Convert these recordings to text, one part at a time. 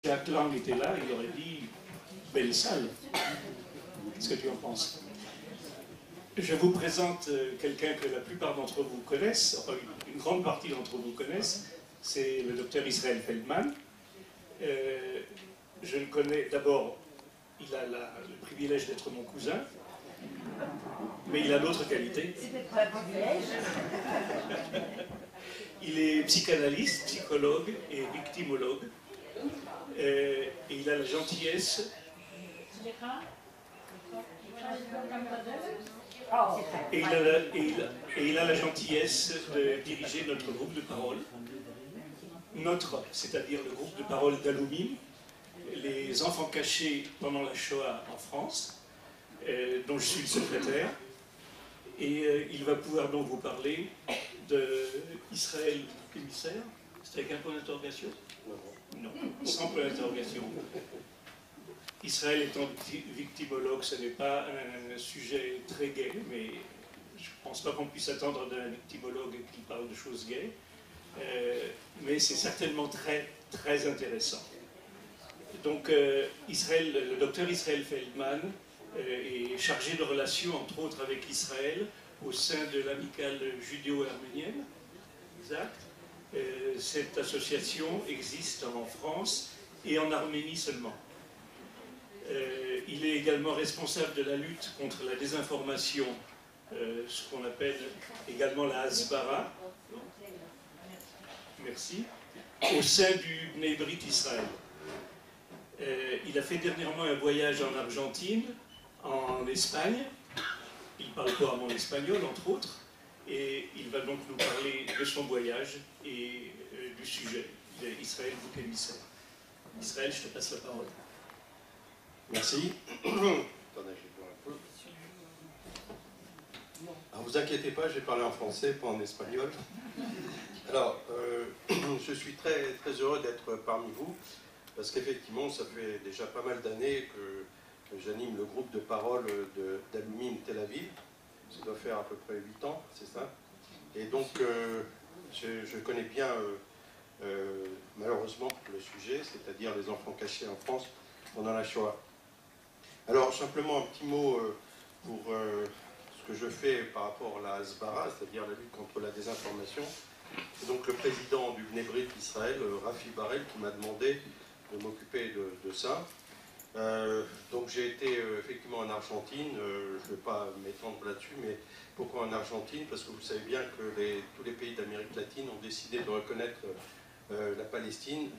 Jacques Lang était là, il aurait dit belle salle. Qu'est-ce que tu en penses? Je vous présente quelqu'un que la plupart d'entre vous connaissent, enfin une grande partie d'entre vous connaissent, c'est le docteur Israël Feldman. Je le connais d'abord, il a le privilège d'être mon cousin, mais il a d'autres qualités. Il est psychanalyste, psychologue et victimologue. Et il a la gentillesse il a la gentillesse de diriger notre groupe de parole, c'est-à-dire le groupe de parole d'Aloumim, les enfants cachés pendant la Shoah en France, dont je suis le secrétaire, et il va pouvoir donc vous parler d'Israël émissaire. C'est avec un point d'interrogation? Non, sans point d'interrogation. Israël étant victimologue, ce n'est pas un sujet très gai, mais je ne pense pas qu'on puisse attendre d'un victimologue qui parle de choses gaies, mais c'est certainement très, très intéressant. Donc, le docteur Israël Feldman est chargé de relations, entre autres, avec Israël, au sein de l'amicale judéo-arménienne, exact. Cette association existe en France et en Arménie seulement. Il est également responsable de la lutte contre la désinformation, ce qu'on appelle également la Hasbara, merci, au sein du Bnei Brit Israël. Il a fait dernièrement un voyage en Argentine, en Espagne. Il parle couramment l'espagnol, entre autres. Et il va donc nous parler de son voyage et du sujet d'Israël, bouc émissaire. Israël, je te passe la parole. Merci. Attendez, je vais boire un peu. Alors, vous inquiétez pas, je vais parler en français, pas en espagnol. Alors, je suis très, très heureux d'être parmi vous, parce qu'effectivement, ça fait déjà pas mal d'années que j'anime le groupe de parole d'Aloumim Tel Aviv. Ça doit faire à peu près 8 ans, c'est ça. Et donc, je connais bien, malheureusement, le sujet, c'est-à-dire les enfants cachés en France pendant la Shoah. Alors, simplement un petit mot pour ce que je fais par rapport à la Hasbara, c'est-à-dire la lutte contre la désinformation. C'est donc le président du Bnei Brit Israël, Rafi Barel, qui m'a demandé de m'occuper de ça. Donc j'ai été effectivement en Argentine, je ne vais pas m'étendre là-dessus, mais pourquoi en Argentine? Parce que vous savez bien que tous les pays d'Amérique latine ont décidé de reconnaître la Palestine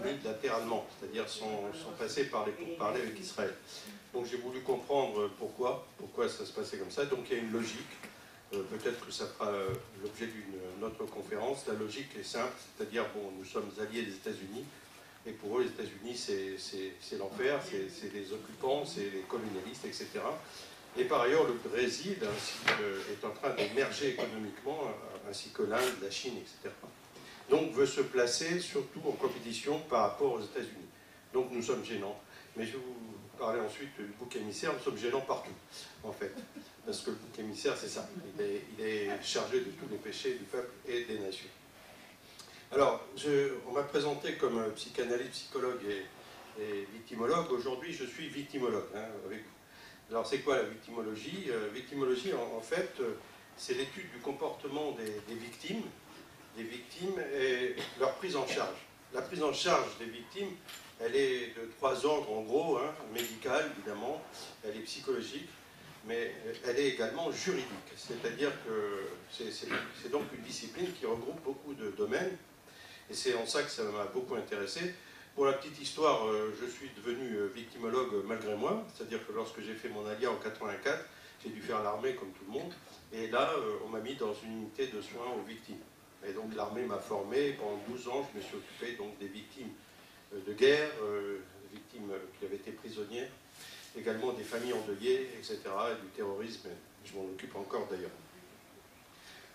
unilatéralement, c'est-à-dire sans passer par les pourparlers avec Israël. Donc j'ai voulu comprendre pourquoi ça se passait comme ça. Donc il y a une logique, peut-être que ça fera l'objet d'une autre conférence. La logique est simple, c'est-à-dire bon, nous sommes alliés des États-Unis. Et pour eux, les États-Unis, c'est l'enfer, c'est les occupants, c'est les colonialistes, etc. Et par ailleurs, le Brésil est en train d'émerger économiquement, ainsi que l'Inde, la Chine, etc. Donc veut se placer surtout en compétition par rapport aux États-Unis. Donc nous sommes gênants. Mais je vais vous parler ensuite du bouc émissaire. Nous sommes gênants partout, en fait. Parce que le bouc émissaire, c'est ça. Il est chargé de tous les péchés du peuple et des nations. Alors, on m'a présenté comme psychanalyste, psychologue et victimologue. Aujourd'hui, je suis victimologue avec vous. Alors, c'est quoi la victimologie? Victimologie, en fait, c'est l'étude du comportement des victimes et leur prise en charge. La prise en charge des victimes, elle est de 3 ordres, en gros, médicale, évidemment, elle est psychologique, mais elle est également juridique. C'est-à-dire que c'est donc une discipline qui regroupe beaucoup de domaines. Et c'est en ça que ça m'a beaucoup intéressé. Pour la petite histoire, je suis devenu victimologue malgré moi, c'est-à-dire que lorsque j'ai fait mon alia en 84, j'ai dû faire l'armée comme tout le monde, et là, on m'a mis dans une unité de soins aux victimes. Et donc l'armée m'a formé, pendant 12 ans, je me suis occupé donc des victimes de guerre, des victimes qui avaient été prisonnières, également des familles endeuillées, etc., et du terrorisme, je m'en occupe encore d'ailleurs.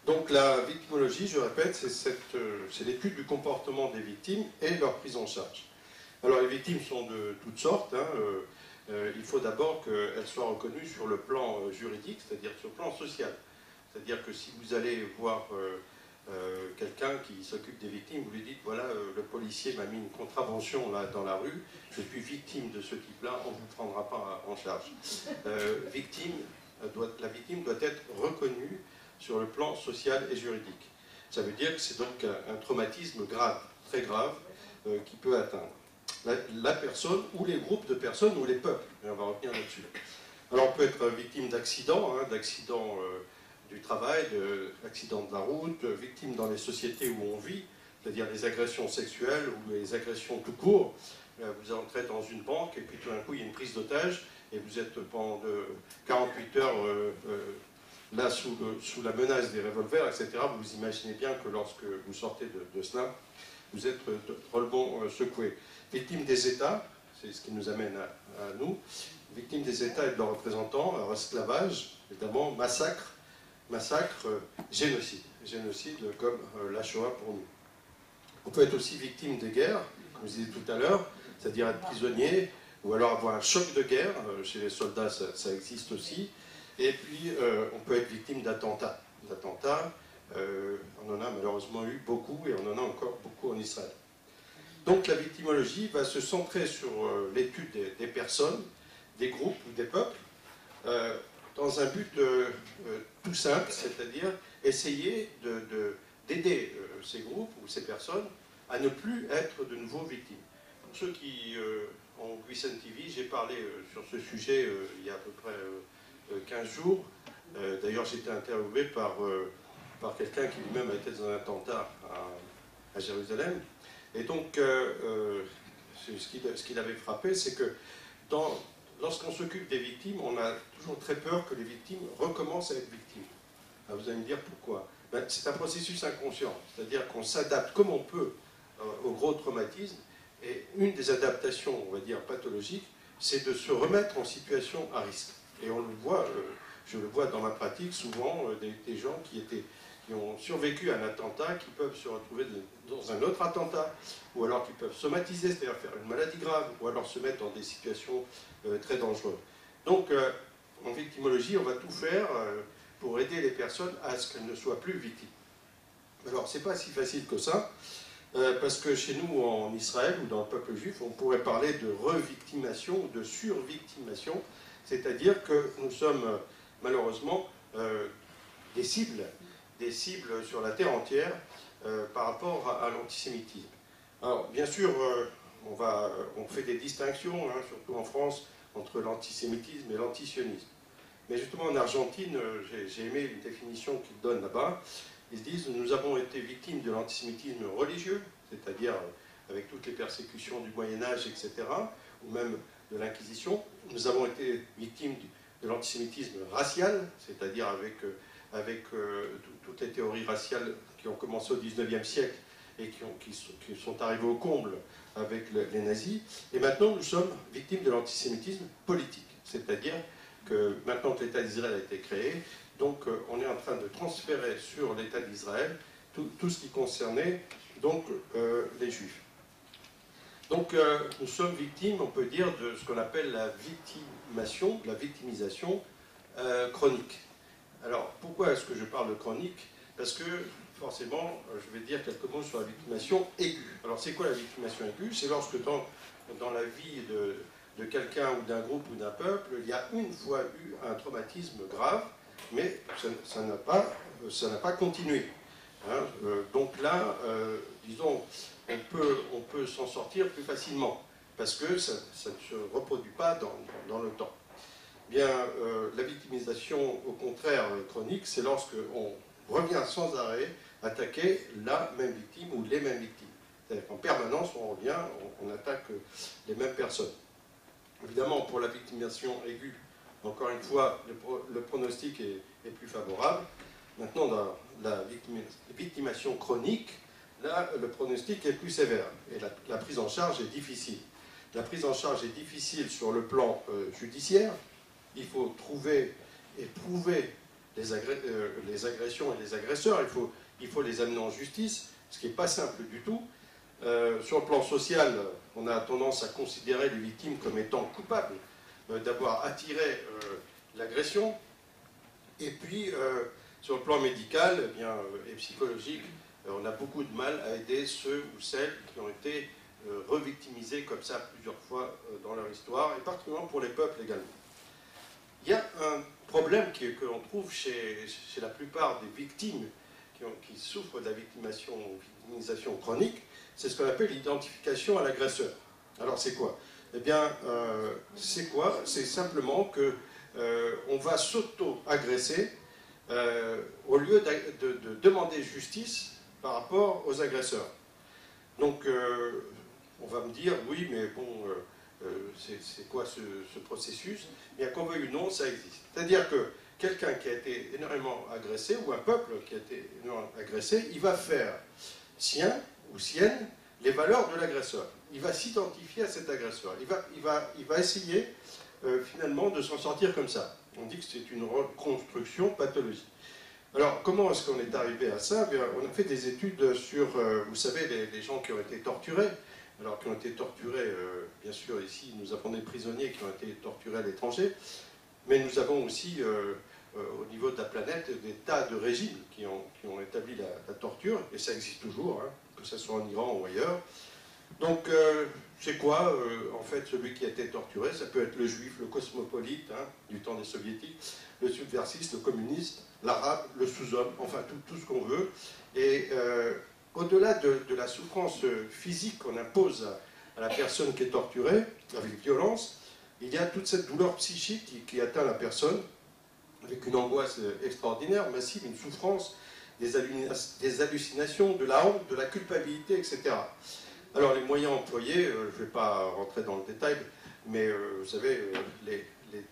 Donc la victimologie, je répète, c'est l'étude du comportement des victimes et leur prise en charge. Alors les victimes sont de toutes sortes. Il faut d'abord qu'elles soient reconnues sur le plan juridique, c'est-à-dire sur le plan social. C'est-à-dire que si vous allez voir quelqu'un qui s'occupe des victimes, vous lui dites, voilà, le policier m'a mis une contravention là, dans la rue, je suis victime de ce type-là, on ne vous prendra pas en charge. La victime doit être reconnue sur le plan social et juridique. Ça veut dire que c'est donc un traumatisme grave, très grave, qui peut atteindre la personne ou les groupes de personnes ou les peuples. Et on va revenir là-dessus. Alors on peut être victime d'accidents, d'accidents du travail, d'accidents de la route, victime dans les sociétés où on vit, c'est-à-dire les agressions sexuelles ou les agressions tout court. Vous entrez dans une banque et puis tout d'un coup il y a une prise d'otage et vous êtes pendant 48 heures là sous la menace des revolvers, etc. Vous imaginez bien que lorsque vous sortez de cela, vous êtes drôlement secoué. Victime des États, c'est ce qui nous amène à nous, victime des États et de leurs représentants, alors esclavage, évidemment, massacre, génocide. Génocide comme la Shoah pour nous. On peut être aussi victime des guerres, comme je disais tout à l'heure, c'est-à-dire être prisonnier, ou alors avoir un choc de guerre, chez les soldats ça existe aussi, et puis on peut être victime d'attentats. On en a malheureusement eu beaucoup, et on en a encore beaucoup en Israël. Donc la victimologie va se centrer sur l'étude des personnes, des groupes ou des peuples, dans un but tout simple, c'est-à-dire essayer d'aider ces groupes ou ces personnes à ne plus être de nouveau victimes. Pour ceux qui ont Guisen TV, j'ai parlé sur ce sujet il y a à peu près 15 jours. D'ailleurs, j'ai été interviewé par quelqu'un qui lui-même a été dans un attentat à Jérusalem. Et donc, ce qui l'avait frappé, c'est que lorsqu'on s'occupe des victimes, on a toujours très peur que les victimes recommencent à être victimes. Alors, vous allez me dire pourquoi. Ben, c'est un processus inconscient, c'est-à-dire qu'on s'adapte comme on peut au gros traumatisme, et une des adaptations, on va dire, pathologiques, c'est de se remettre en situation à risque. Et on le voit, je le vois dans ma pratique, souvent, des gens qui ont survécu à un attentat, qui peuvent se retrouver dans un autre attentat, ou alors qui peuvent somatiser, c'est-à-dire faire une maladie grave, ou alors se mettre dans des situations très dangereuses. Donc, en victimologie, on va tout faire pour aider les personnes à ce qu'elles ne soient plus victimes. Alors, c'est pas si facile que ça, parce que chez nous, en Israël, ou dans le peuple juif, on pourrait parler de revictimation ou de survictimation, c'est-à-dire que nous sommes malheureusement des cibles sur la terre entière par rapport à l'antisémitisme. Alors, bien sûr, on fait des distinctions, surtout en France, entre l'antisémitisme et l'antisionisme. Mais justement, en Argentine, j'ai aimé une définition qu'ils donnent là-bas. Ils disent « Nous avons été victimes de l'antisémitisme religieux, c'est-à-dire avec toutes les persécutions du Moyen-Âge, etc., ou même de l'Inquisition. Nous avons été victimes de l'antisémitisme racial, c'est-à-dire avec toutes les théories raciales qui ont commencé au XIXe siècle et qui sont arrivées au comble avec les nazis. Et maintenant, nous sommes victimes de l'antisémitisme politique, c'est-à-dire que maintenant que l'État d'Israël a été créé, donc on est en train de transférer sur l'État d'Israël tout ce qui concernait donc les Juifs. Donc nous sommes victimes, on peut dire, de ce qu'on appelle la victimisation chronique. Alors pourquoi est-ce que je parle de chronique? Parce que forcément, je vais dire quelques mots sur la victimation aiguë. Alors c'est quoi la victimation aiguë? C'est lorsque dans la vie de quelqu'un ou d'un groupe ou d'un peuple, il y a une fois eu un traumatisme grave, mais ça n'a pas continué. Donc là, disons, on peut s'en sortir plus facilement, parce que ça ne se reproduit pas dans le temps. Bien, la victimisation, au contraire, chronique, c'est lorsqu'on revient sans arrêt attaquer la même victime ou les mêmes victimes. C'est-à-dire qu'en permanence, on revient, on attaque les mêmes personnes. Évidemment, pour la victimisation aiguë, encore une fois, le pronostic est plus favorable. Maintenant, dans la victimation chronique, là, le pronostic est plus sévère et la prise en charge est difficile. La prise en charge est difficile sur le plan judiciaire. Il faut trouver et prouver les agressions et les agresseurs. Il faut les amener en justice, ce qui n'est pas simple du tout. Sur le plan social, on a tendance à considérer les victimes comme étant coupables d'avoir attiré l'agression. Et puis, Sur le plan médical eh bien, et psychologique, on a beaucoup de mal à aider ceux ou celles qui ont été revictimisés comme ça plusieurs fois dans leur histoire, et particulièrement pour les peuples également. Il y a un problème que l'on trouve chez la plupart des victimes qui souffrent de la victimisation chronique, c'est ce qu'on appelle l'identification à l'agresseur. Alors c'est quoi? Eh bien, c'est quoi? C'est simplement que on va s'auto-agresser au lieu de demander justice par rapport aux agresseurs. Donc, on va me dire, oui, mais bon, c'est quoi ce processus? Bien, qu'on veuille ou non, ça existe. C'est-à-dire que quelqu'un qui a été énormément agressé, ou un peuple qui a été énormément agressé, il va faire sien ou sienne les valeurs de l'agresseur. Il va s'identifier à cet agresseur. Il va essayer finalement de s'en sortir comme ça. On dit que c'est une reconstruction pathologique. Alors, comment est-ce qu'on est arrivé à ça? Bien, on a fait des études sur, vous savez, les gens qui ont été torturés. Alors, qui ont été torturés, bien sûr, ici, nous avons des prisonniers qui ont été torturés à l'étranger, mais nous avons aussi, au niveau de la planète, des tas de régimes qui ont établi la torture, et ça existe toujours, hein, que ce soit en Iran ou ailleurs. Donc, c'est quoi, en fait, celui qui a été torturé? Ça peut être le juif, le cosmopolite, hein, du temps des soviétiques, le subversiste, le communiste, l'arabe, le sous-homme, enfin, tout ce qu'on veut. Et au-delà de la souffrance physique qu'on impose à la personne qui est torturée, avec violence, il y a toute cette douleur psychique qui atteint la personne, avec une angoisse extraordinaire, massive, une souffrance, des hallucinations, de la honte, de la culpabilité, etc. Alors les moyens employés, je ne vais pas rentrer dans le détail, mais vous savez, les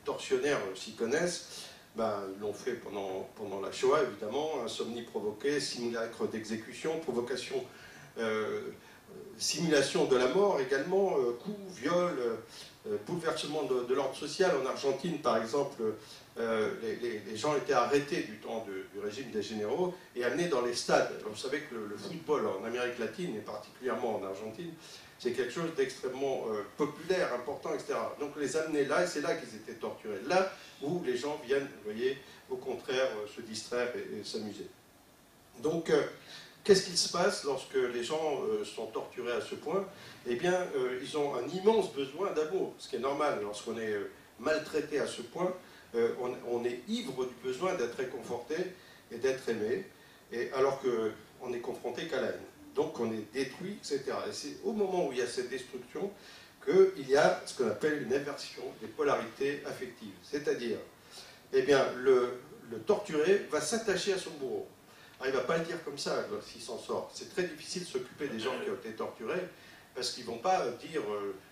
tortionnaires s'y connaissent. Ben, ils l'ont fait pendant la Shoah, évidemment, insomnie provoquée, simulacre d'exécution, provocation, simulation de la mort également, coups, viols, bouleversement de l'ordre social. En Argentine, par exemple, les gens étaient arrêtés du temps du régime des généraux et amenés dans les stades. Alors, vous savez que le football en Amérique latine, et particulièrement en Argentine, c'est quelque chose d'extrêmement populaire, important, etc. Donc les amener là, et c'est là qu'ils étaient torturés. Là où les gens viennent, vous voyez, au contraire, se distraire et s'amuser. Donc, qu'est-ce qu'il se passe lorsque les gens sont torturés à ce point? Eh bien, ils ont un immense besoin d'amour, ce qui est normal. Lorsqu'on est maltraité à ce point, on est ivre du besoin d'être réconforté et d'être aimé, et alors qu'on n'est confronté qu'à la haine. Donc on est détruit, etc. Et c'est au moment où il y a cette destruction qu'il y a ce qu'on appelle une inversion des polarités affectives. C'est-à-dire, eh bien, le torturé va s'attacher à son bourreau. Alors, il ne va pas le dire comme ça s'il s'en sort. C'est très difficile de s'occuper des gens qui ont été torturés, parce qu'ils ne vont pas dire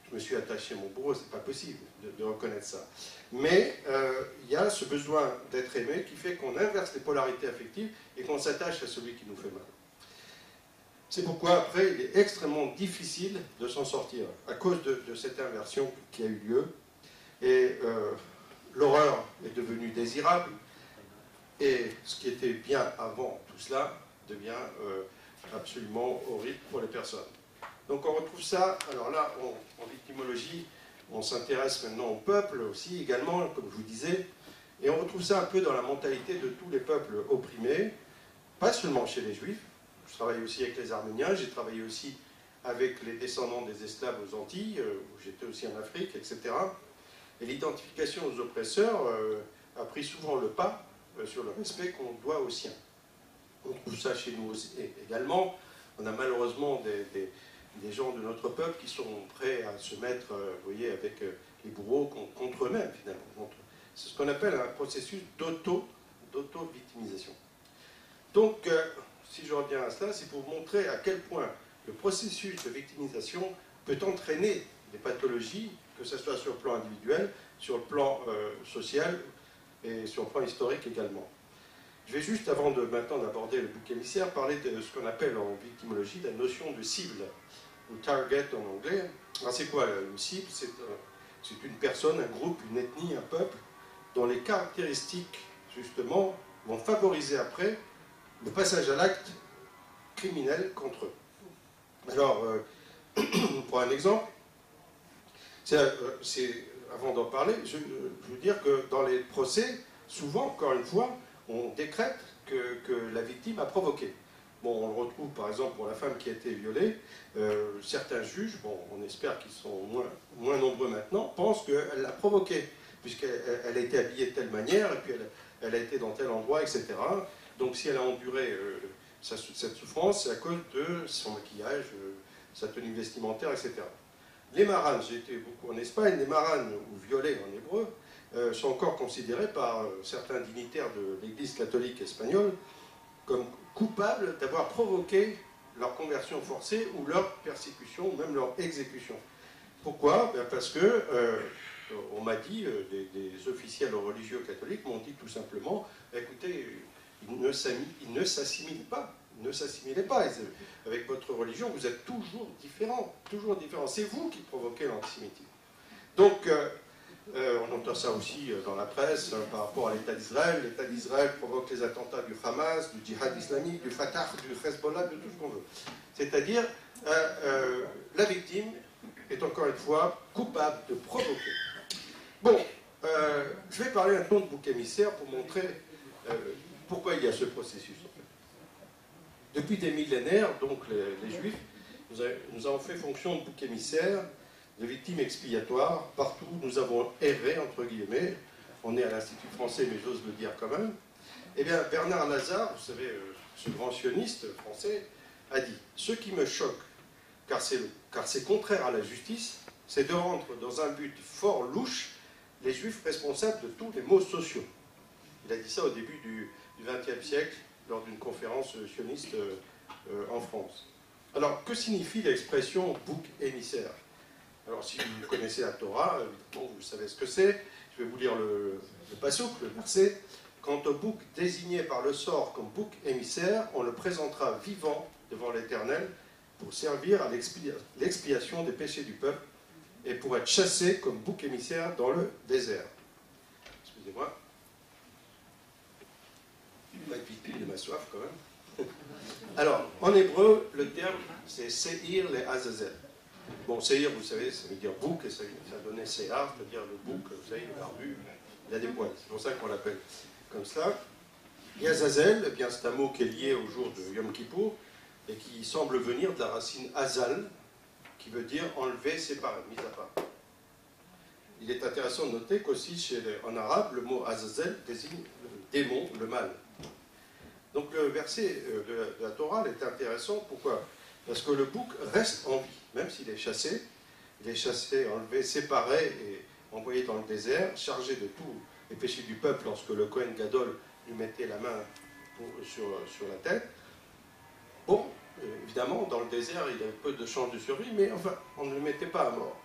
je me suis attaché à mon bourreau, c'est pas possible de reconnaître ça. Mais il y a ce besoin d'être aimé qui fait qu'on inverse les polarités affectives et qu'on s'attache à celui qui nous fait mal. C'est pourquoi, après, il est extrêmement difficile de s'en sortir, à cause de cette inversion qui a eu lieu. Et l'horreur est devenue désirable, et ce qui était bien avant tout cela devient absolument horrible pour les personnes. Donc on retrouve ça, alors là, en victimologie, on s'intéresse maintenant au peuple aussi, également, comme je vous disais, et on retrouve ça un peu dans la mentalité de tous les peuples opprimés, pas seulement chez les Juifs. Je travaille aussi avec les Arméniens, j'ai travaillé aussi avec les descendants des esclaves aux Antilles, où j'étais aussi en Afrique, etc. Et l'identification aux oppresseurs a pris souvent le pas sur le respect qu'on doit aux siens. On trouve ça chez nous aussi, également. On a malheureusement des gens de notre peuple qui sont prêts à se mettre, vous voyez, avec les bourreaux contre eux-mêmes, finalement. C'est ce qu'on appelle un processus d'auto-victimisation. Donc, si je reviens à cela, c'est pour vous montrer à quel point le processus de victimisation peut entraîner des pathologies, que ce soit sur le plan individuel, sur le plan social et sur le plan historique également. Je vais juste, avant maintenant d'aborder le bouc émissaire, parler de ce qu'on appelle en victimologie la notion de cible, ou target en anglais. Alors c'est quoi une cible? C'est une personne, un groupe, une ethnie, un peuple, dont les caractéristiques, justement, vont favoriser après le passage à l'acte criminel contre eux. Alors, pour un exemple, avant d'en parler, je veux dire que dans les procès, souvent, encore une fois, on décrète que la victime a provoqué. Bon, on le retrouve par exemple pour la femme qui a été violée. Certains juges, bon, on espère qu'ils sont moins nombreux maintenant, pensent qu'elle l'a provoqué, puisqu'elle a été habillée de telle manière, et puis elle a été dans tel endroit, etc. Donc si elle a enduré cette souffrance, c'est à cause de son maquillage, sa tenue vestimentaire, etc. Les maranes, j'ai été beaucoup en Espagne, les maranes, ou violées en hébreu, sont encore considérés par certains dignitaires de l'Église catholique espagnole comme coupables d'avoir provoqué leur conversion forcée ou leur persécution, ou même leur exécution. Pourquoi? Parce que, on m'a dit, des officiels religieux catholiques m'ont dit tout simplement, écoutez, ils ne s'assimilent pas. Ne s'assimilez pas. Avec votre religion, vous êtes toujours différents. Toujours différents. C'est vous qui provoquez l'antisémitisme. Donc, on entend ça aussi dans la presse par rapport à l'État d'Israël. L'État d'Israël provoque les attentats du Hamas, du djihad islamique, du Fatah, du Hezbollah, de tout ce qu'on veut. C'est-à-dire, la victime est encore une fois coupable de provoquer. Bon, je vais parler maintenant de bouc émissaire pour montrer pourquoi il y a ce processus. Depuis des millénaires, donc les Juifs, nous avons fait fonction de bouc émissaire, de victimes expiatoires. Partout, nous avons erré, entre guillemets. On est à l'Institut français, mais j'ose le dire quand même. Eh bien, Bernard Lazare, vous savez, ce grand sioniste français, a dit « Ce qui me choque, car c'est contraire à la justice, c'est de rendre dans un but fort louche les Juifs responsables de tous les maux sociaux. » Il a dit ça au début du XXe siècle, lors d'une conférence sioniste en France. Alors, que signifie l'expression bouc émissaire? Alors, si vous connaissez la Torah, évidemment, vous savez ce que c'est. Je vais vous lire le passouk, le verset. Quant au bouc désigné par le sort comme bouc émissaire, on le présentera vivant devant l'Éternel pour servir à l'expiation des péchés du peuple et pour être chassé comme bouc émissaire dans le désert. Excusez-moi. Je vais être victime de ma soif quand même. Alors, en hébreu, le terme c'est Seir le Azazel. Bon, Seir, vous savez, ça veut dire bouc, et ça donnait Seir, c'est-à-dire le bouc, vous savez, le barbu, il a des poils. C'est pour ça qu'on l'appelle comme ça. Et Azazel, eh bien, c'est un mot qui est lié au jour de Yom Kippour et qui semble venir de la racine Azal, qui veut dire enlever, séparer, mis à part. Il est intéressant de noter qu'aussi, en arabe, le mot Azazel désigne le démon, le mal. Donc le verset de la Torah est intéressant. Pourquoi? Parce que le bouc reste en vie, même s'il est chassé. Il est chassé, enlevé, séparé et envoyé dans le désert, chargé de tous les péchés du peuple lorsque le Kohen Gadol lui mettait la main sur la tête. Bon, évidemment, dans le désert, il avait peu de chances de survie, mais enfin, on ne le mettait pas à mort.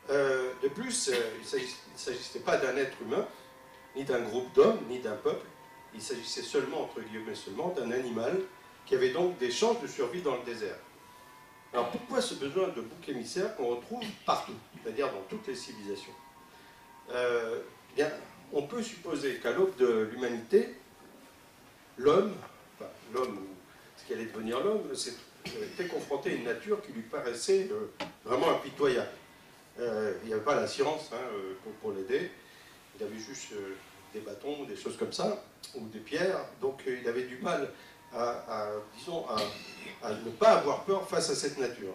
De plus, il ne s'agissait pas d'un être humain, ni d'un groupe d'hommes, ni d'un peuple. Il s'agissait seulement, entre guillemets seulement, d'un animal qui avait donc des chances de survie dans le désert. Alors pourquoi ce besoin de bouc émissaire qu'on retrouve partout, c'est-à-dire dans toutes les civilisations? Bien, on peut supposer qu'à l'aube de l'humanité, l'homme, ou ce qui allait devenir l'homme, était confronté à une nature qui lui paraissait vraiment impitoyable. Il n'y avait pas la science pour l'aider, il avait juste des bâtons, des choses comme ça, ou des pierres, donc il avait du mal à ne pas avoir peur face à cette nature.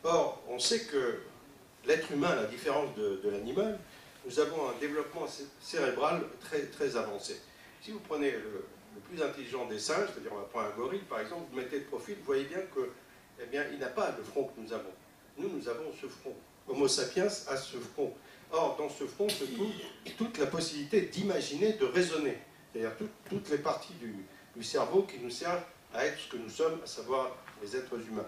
Or, on sait que l'être humain, à la différence de l'animal, nous avons un développement cérébral très, très avancé. Si vous prenez le plus intelligent des singes, c'est-à-dire on va prendre un gorille par exemple, vous mettez de profil, vous voyez bien que, eh bien, il n'a pas le front que nous avons. Nous avons ce front. Homo sapiens a ce front. Or, dans ce front se trouve toute la possibilité d'imaginer, de raisonner. C'est-à-dire toutes les parties du cerveau qui nous servent à être ce que nous sommes, à savoir les êtres humains.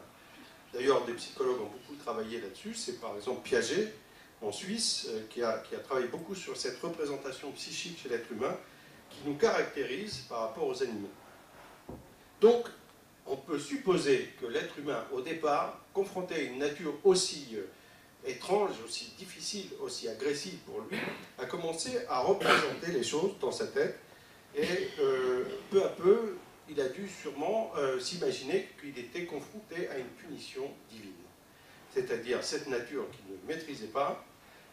D'ailleurs, des psychologues ont beaucoup travaillé là-dessus. C'est par exemple Piaget, en Suisse, qui a travaillé beaucoup sur cette représentation psychique chez l'être humain, qui nous caractérise par rapport aux animaux. Donc, on peut supposer que l'être humain, au départ, confronté à une nature aussi étrange, aussi difficile, aussi agressive pour lui, a commencé à représenter les choses dans sa tête, et peu à peu, il a dû sûrement s'imaginer qu'il était confronté à une punition divine. C'est-à-dire, cette nature qu'il ne maîtrisait pas,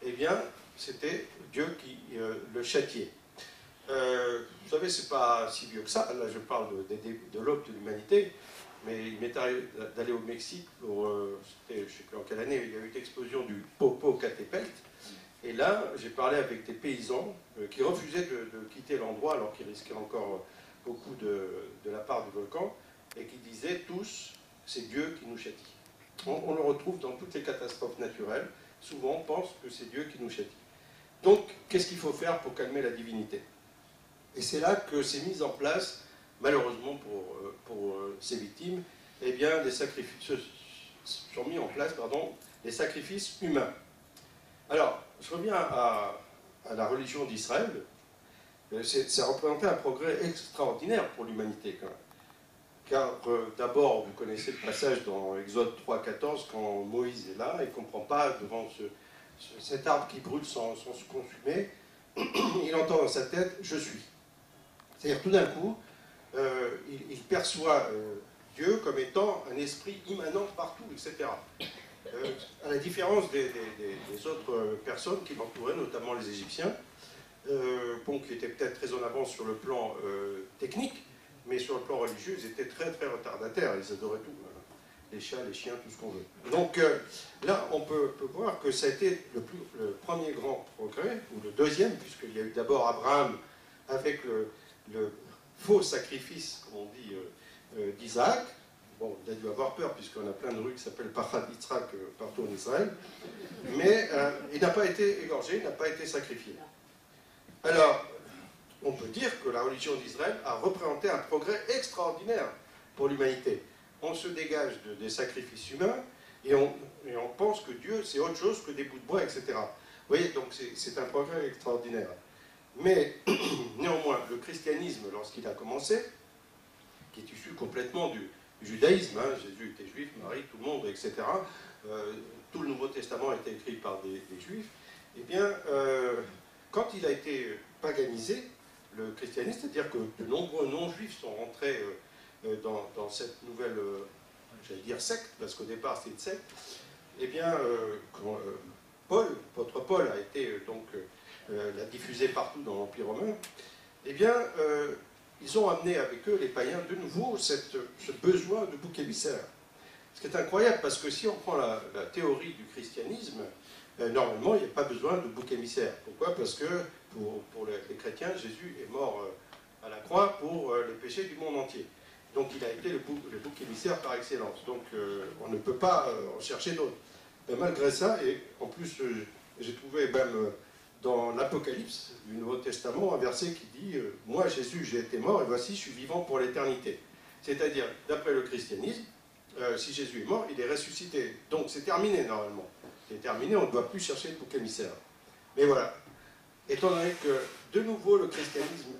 eh bien, c'était Dieu qui le châtiait. Vous savez, c'est pas si vieux que ça. Là, je parle de l'aube de l'humanité. Mais il m'est arrivé d'aller au Mexique pour, je ne sais plus en quelle année, il y a eu l'explosion du Popocatépetl. Et là, j'ai parlé avec des paysans qui refusaient de quitter l'endroit alors qu'ils risquaient encore beaucoup de la part du volcan, et qui disaient tous, c'est Dieu qui nous châtie. On le retrouve dans toutes les catastrophes naturelles. Souvent, on pense que c'est Dieu qui nous châtie. Donc, qu'est-ce qu'il faut faire pour calmer la divinité? Et c'est là que s'est mise en place, malheureusement pour ces victimes, eh bien, sont mis en place, des sacrifices humains. Alors, je reviens à la religion d'Israël. Ça représentait un progrès extraordinaire pour l'humanité, quand même. Car d'abord, vous connaissez le passage dans Exode 3,14, quand Moïse est là, il ne comprend pas devant cet arbre qui brûle sans se consumer, il entend dans sa tête « je suis ». C'est-à-dire tout d'un coup, il perçoit Dieu comme étant un esprit immanent partout, etc. À la différence des autres personnes qui l'entouraient, notamment les Égyptiens, qui étaient peut-être très en avance sur le plan technique, mais sur le plan religieux, ils étaient très très retardataires, ils adoraient tout, les chats, les chiens, tout ce qu'on veut. Donc là, on peut voir que ça a été le premier grand progrès, ou le deuxième, puisqu'il y a eu d'abord Abraham avec le faux sacrifice, comme on dit, d'Isaac. Bon, il a dû avoir peur, puisqu'on a plein de rues qui s'appellent Pachat Yitzhak partout en Israël. Mais il n'a pas été égorgé, il n'a pas été sacrifié. Alors, on peut dire que la religion d'Israël a représenté un progrès extraordinaire pour l'humanité. On se dégage des sacrifices humains et on pense que Dieu, c'est autre chose que des bouts de bois, etc. Vous voyez, donc c'est un progrès extraordinaire. Mais néanmoins, le christianisme, lorsqu'il a commencé, qui est issu complètement du judaïsme, hein, Jésus était juif, Marie, tout le monde, etc. Tout le Nouveau Testament a été écrit par des juifs. Eh bien, quand il a été paganisé, le christianisme, c'est-à-dire que de nombreux non-juifs sont rentrés dans cette nouvelle, j'allais dire secte, parce qu'au départ c'était une secte, eh bien, quand votre Paul a été l'a diffusé partout dans l'Empire romain, eh bien, ils ont amené avec eux, les païens, de nouveau ce besoin de bouc émissaire. Ce qui est incroyable, parce que si on prend la théorie du christianisme, normalement, il n'y a pas besoin de bouc émissaire. Pourquoi? Parce que pour les chrétiens, Jésus est mort à la croix pour les péchés du monde entier. Donc il a été le bouc émissaire par excellence. Donc on ne peut pas en chercher d'autres. Mais malgré ça, et en plus, j'ai trouvé même dans l'Apocalypse du Nouveau Testament un verset qui dit « Moi, Jésus, j'ai été mort et voici, je suis vivant pour l'éternité ». C'est-à-dire, d'après le christianisme, si Jésus est mort, il est ressuscité. Donc c'est terminé normalement. C'est terminé, on ne doit plus chercher le bouc émissaire. Mais voilà, étant donné que, de nouveau, le christianisme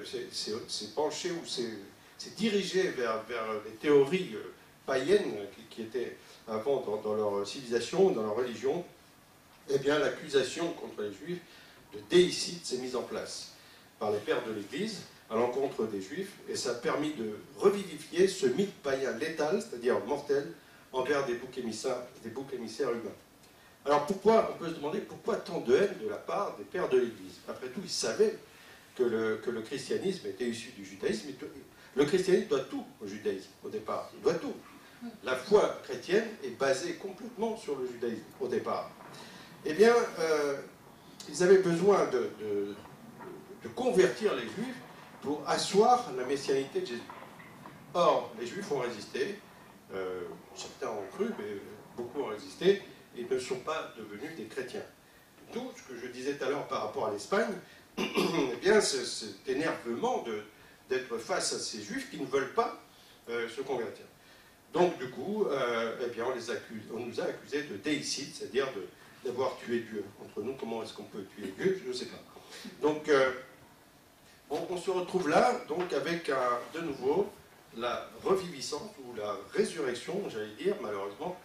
s'est penché ou s'est dirigé vers les théories païennes qui étaient avant dans leur civilisation, dans leur religion, eh bien l'accusation contre les juifs de déicide s'est mise en place par les pères de l'Église à l'encontre des juifs, et ça a permis de revivifier ce mythe païen létal, c'est-à-dire mortel, envers des boucs émissaires humains. Alors pourquoi, on peut se demander pourquoi tant de haine de la part des pères de l'Église? Après tout, ils savaient que le christianisme était issu du judaïsme. Le christianisme doit tout au judaïsme au départ, il doit tout. La foi chrétienne est basée complètement sur le judaïsme au départ. Eh bien, ils avaient besoin de convertir les juifs pour asseoir la messianité de Jésus. Or, les juifs ont résisté, certains ont cru, mais beaucoup ont résisté, et ne sont pas devenus des chrétiens. D'où ce que je disais tout à l'heure par rapport à l'Espagne, eh bien, cet énervement d'être face à ces juifs qui ne veulent pas se convertir. Donc, du coup, eh bien, on nous a accusés de déicide, c'est-à-dire d'avoir tué Dieu. Entre nous, comment est-ce qu'on peut tuer Dieu? Je ne sais pas. Donc, on se retrouve là, donc, avec de nouveau la reviviscence ou la résurrection, j'allais dire, malheureusement,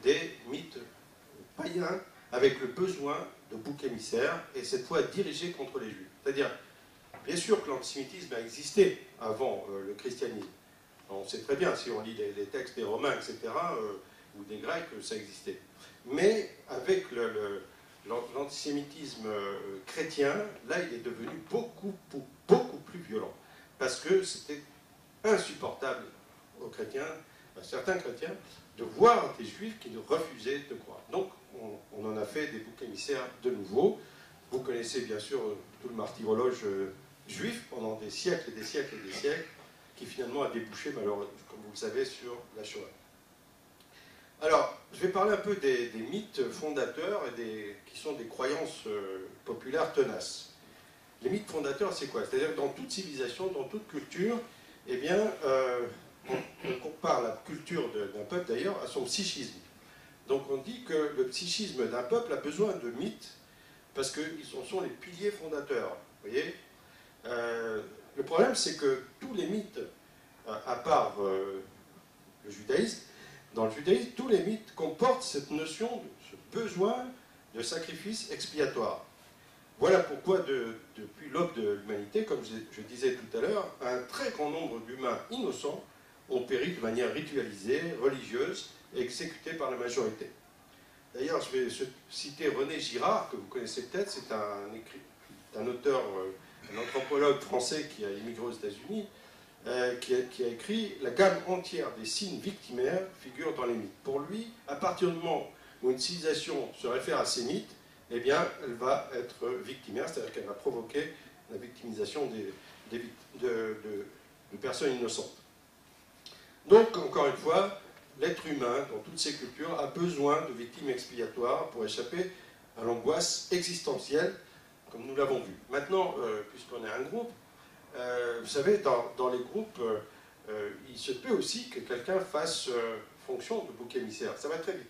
des mythes païens, avec le besoin de boucs émissaires, et cette fois dirigé contre les Juifs. C'est-à-dire, bien sûr que l'antisémitisme a existé avant le christianisme. On sait très bien, si on lit les textes des Romains, etc., ou des Grecs, ça existait. Mais avec l'antisémitisme chrétien, là, il est devenu beaucoup plus violent. Parce que c'était insupportable aux chrétiens, à certains chrétiens, de voir des juifs qui refusaient de croire. Donc, on en a fait des boucs émissaires de nouveau. Vous connaissez bien sûr tout le martyrologe juif pendant des siècles et des siècles et des siècles, qui finalement a débouché, malheureusement, comme vous le savez, sur la Shoah. Alors, je vais parler un peu des mythes fondateurs et qui sont des croyances populaires tenaces. Les mythes fondateurs, c'est quoi? C'est-à-dire que dans toute civilisation, dans toute culture, eh bien, on compare la culture d'un peuple d'ailleurs à son psychisme. Donc on dit que le psychisme d'un peuple a besoin de mythes parce qu'ils sont les piliers fondateurs. Vous voyez, le problème, c'est que tous les mythes, à part le judaïsme, dans le judaïsme, tous les mythes comportent cette notion, ce besoin de sacrifice expiatoire. Voilà pourquoi, depuis l'aube de l'humanité, comme je disais tout à l'heure, un très grand nombre d'humains innocents ont péri de manière ritualisée, religieuse et exécutée par la majorité. D'ailleurs, je vais citer René Girard, que vous connaissez peut-être, c'est un auteur, un anthropologue français qui a immigré aux États-Unis, qui a écrit « La gamme entière des signes victimaires figure dans les mythes ». Pour lui, à partir du moment où une civilisation se réfère à ces mythes, eh bien, elle va être victimaire, c'est-à-dire qu'elle va provoquer la victimisation de personnes innocentes. Donc, encore une fois, l'être humain, dans toutes ses cultures, a besoin de victimes expiatoires pour échapper à l'angoisse existentielle, comme nous l'avons vu. Maintenant, puisqu'on est un groupe, vous savez, dans les groupes, il se peut aussi que quelqu'un fasse fonction de bouc émissaire. Ça va très vite.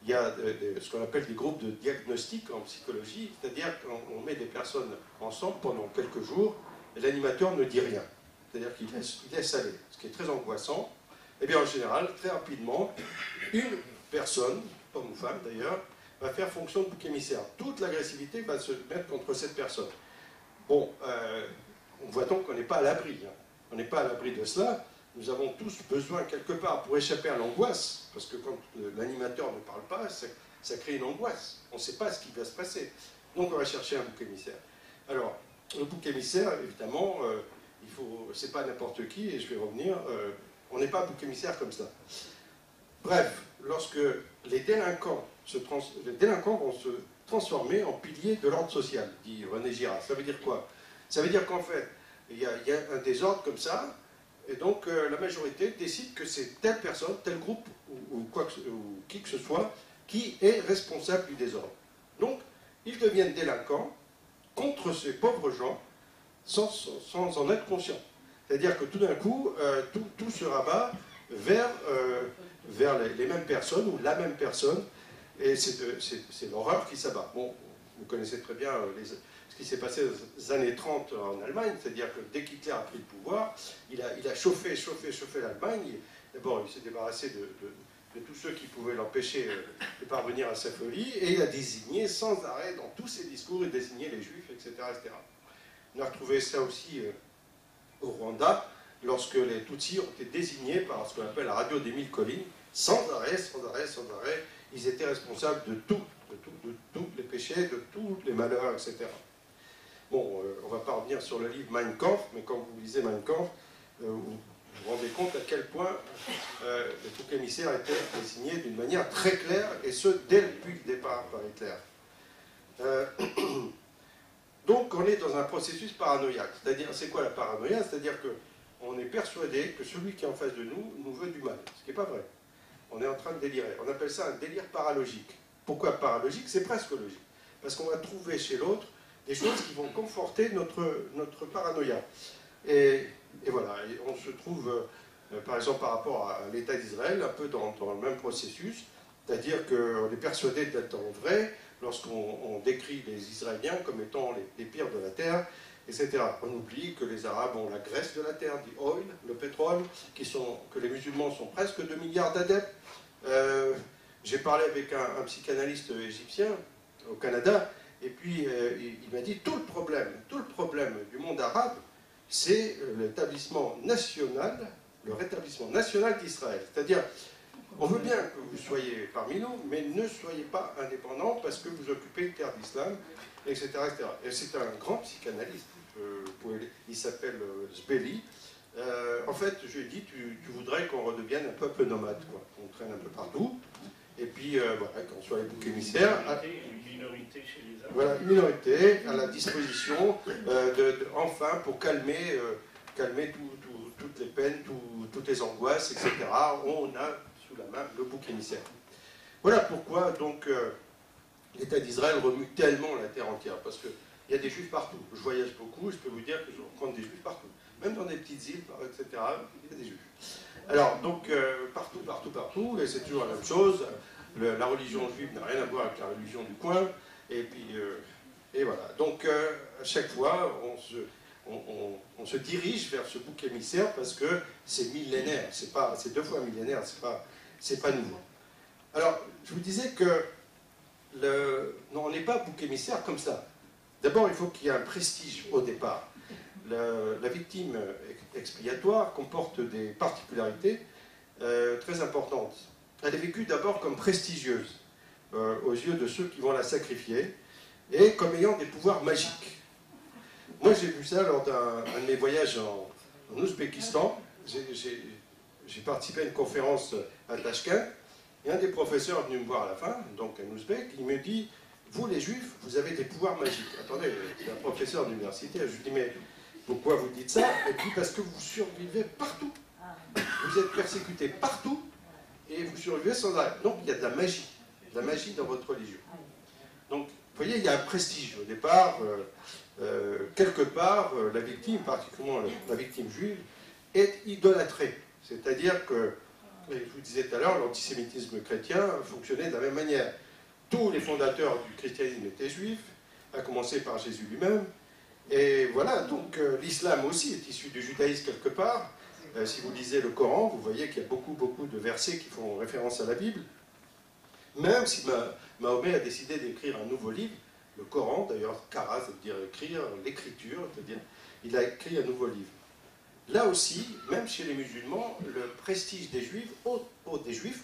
Il y a ce qu'on appelle des groupes de diagnostic en psychologie, c'est-à-dire qu'on met des personnes ensemble pendant quelques jours et l'animateur ne dit rien. C'est-à-dire qu'il laisse aller, ce qui est très angoissant. Et bien en général, très rapidement, une personne, homme ou femme d'ailleurs, va faire fonction de bouc émissaire. Toute l'agressivité va se mettre contre cette personne. Bon, on voit donc qu'on n'est pas à l'abri. Hein. On n'est pas à l'abri de cela. Nous avons tous besoin quelque part pour échapper à l'angoisse, parce que quand l'animateur ne parle pas, ça crée une angoisse. On ne sait pas ce qui va se passer. Donc on va chercher un bouc émissaire. Alors, le bouc émissaire, évidemment, c'est pas n'importe qui, et je vais revenir, on n'est pas bouc émissaire comme ça. Bref, lorsque les délinquants vont se transformer en piliers de l'ordre social, dit René Girard. Ça veut dire quoi? Ça veut dire qu'en fait, il y a un désordre comme ça, et donc la majorité décide que c'est telle personne, tel groupe, ou qui que ce soit, qui est responsable du désordre. Donc, ils deviennent délinquants contre ces pauvres gens, sans en être conscients. C'est-à-dire que tout d'un coup, tout se rabat vers les mêmes personnes, ou la même personne, et c'est l'horreur qui s'abat. Bon, vous connaissez très bien ce qui s'est passé dans les années 30 en Allemagne, c'est-à-dire que dès qu'Hitler a pris le pouvoir, il a chauffé l'Allemagne. D'abord, il s'est débarrassé de tous ceux qui pouvaient l'empêcher de parvenir à sa folie, et il a désigné sans arrêt, dans tous ses discours, il désignait les Juifs, etc. etc. On a retrouvé ça aussi au Rwanda, lorsque les Tutsis ont été désignés par ce qu'on appelle la radio des 1000 collines, sans arrêt, ils étaient responsables de tous les péchés, de tous les malheurs, etc. Bon, on ne va pas revenir sur le livre Mein Kampf, mais quand vous lisez Mein Kampf, vous vous rendez compte à quel point les boucs émissaires étaient désignés d'une manière très claire, et ce, depuis le départ par Hitler. Donc, on est dans un processus paranoïaque. C'est-à-dire, c'est quoi la paranoïa? C'est-à-dire qu'on est persuadé que celui qui est en face de nous veut du mal, ce qui n'est pas vrai. On est en train de délirer. On appelle ça un délire paralogique. Pourquoi paralogique? C'est presque logique. Parce qu'on va trouver chez l'autre des choses qui vont conforter notre paranoïa. Et voilà, et on se trouve, par exemple, par rapport à l'État d'Israël, un peu dans le même processus, c'est-à-dire qu'on est persuadé d'être en vrai lorsqu'on décrit les Israéliens comme étant les pires de la terre, etc. On oublie que les Arabes ont la graisse de la terre, dit oil, le pétrole, que les musulmans sont presque 2 milliards d'adeptes. J'ai parlé avec un psychanalyste égyptien au Canada, et puis il m'a dit tout le problème du monde arabe, c'est le rétablissement national d'Israël. C'est-à-dire, On veut bien que vous soyez parmi nous, mais ne soyez pas indépendants parce que vous occupez une terre d'islam, etc., etc. Et c'est un grand psychanalyste. Il s'appelle Zbeli. En fait, je lui ai dit, tu voudrais qu'on redevienne un peuple nomade, quoi. On traîne un peu partout. Et puis, voilà, qu'on soit les boucs émissaires. Une minorité chez les Arabes. Voilà, une minorité à la disposition, enfin, pour calmer toutes les peines, toutes les angoisses, etc. On a sous la main le bouc émissaire. Voilà pourquoi, donc, l'État d'Israël remue tellement la terre entière, parce qu'il y a des juifs partout. Je voyage beaucoup, je peux vous dire que je rencontre des juifs partout. Même dans des petites îles, etc., il y a des juifs. Alors, donc, partout, et c'est toujours la même chose. La religion juive n'a rien à voir avec la religion du coin. Et puis, et voilà. Donc, à chaque fois, on se dirige vers ce bouc émissaire parce que c'est millénaire. C'est 2 fois millénaire, c'est pas nouveau. Alors, je vous disais que non, on n'est pas bouc émissaire comme ça. D'abord, il faut qu'il y ait un prestige au départ. La victime expiatoire comporte des particularités très importantes. Elle est vécue d'abord comme prestigieuse aux yeux de ceux qui vont la sacrifier et comme ayant des pouvoirs magiques. Moi, j'ai vu ça lors d'un de mes voyages en Ouzbékistan. J'ai participé à une conférence à Tachkent et un des professeurs est venu me voir à la fin, donc un Ouzbek, il me dit « Vous, les Juifs, vous avez des pouvoirs magiques. » Attendez, c'est un professeur d'université. Je lui dis « Mais pourquoi vous dites ça ?» Et puis « Parce que vous survivez partout. Vous êtes persécutés partout et vous survivez sans arrêt. Donc, il y a de la magie dans votre religion. » Donc, vous voyez, il y a un prestige au départ. Quelque part, la victime, particulièrement la victime juive, est idolâtrée. C'est-à-dire que, je vous disais tout à l'heure, l'antisémitisme chrétien fonctionnait de la même manière. Tous les fondateurs du christianisme étaient juifs, à commencer par Jésus lui-même. Et voilà, donc l'islam aussi est issu du judaïsme quelque part. Si vous lisez le Coran, vous voyez qu'il y a beaucoup de versets qui font référence à la Bible. Même si Mahomet a décidé d'écrire un nouveau livre, le Coran, d'ailleurs, Kara, ça veut dire écrire, l'écriture, c'est-à-dire, il a écrit un nouveau livre. Là aussi, même chez les musulmans, le prestige des Juifs,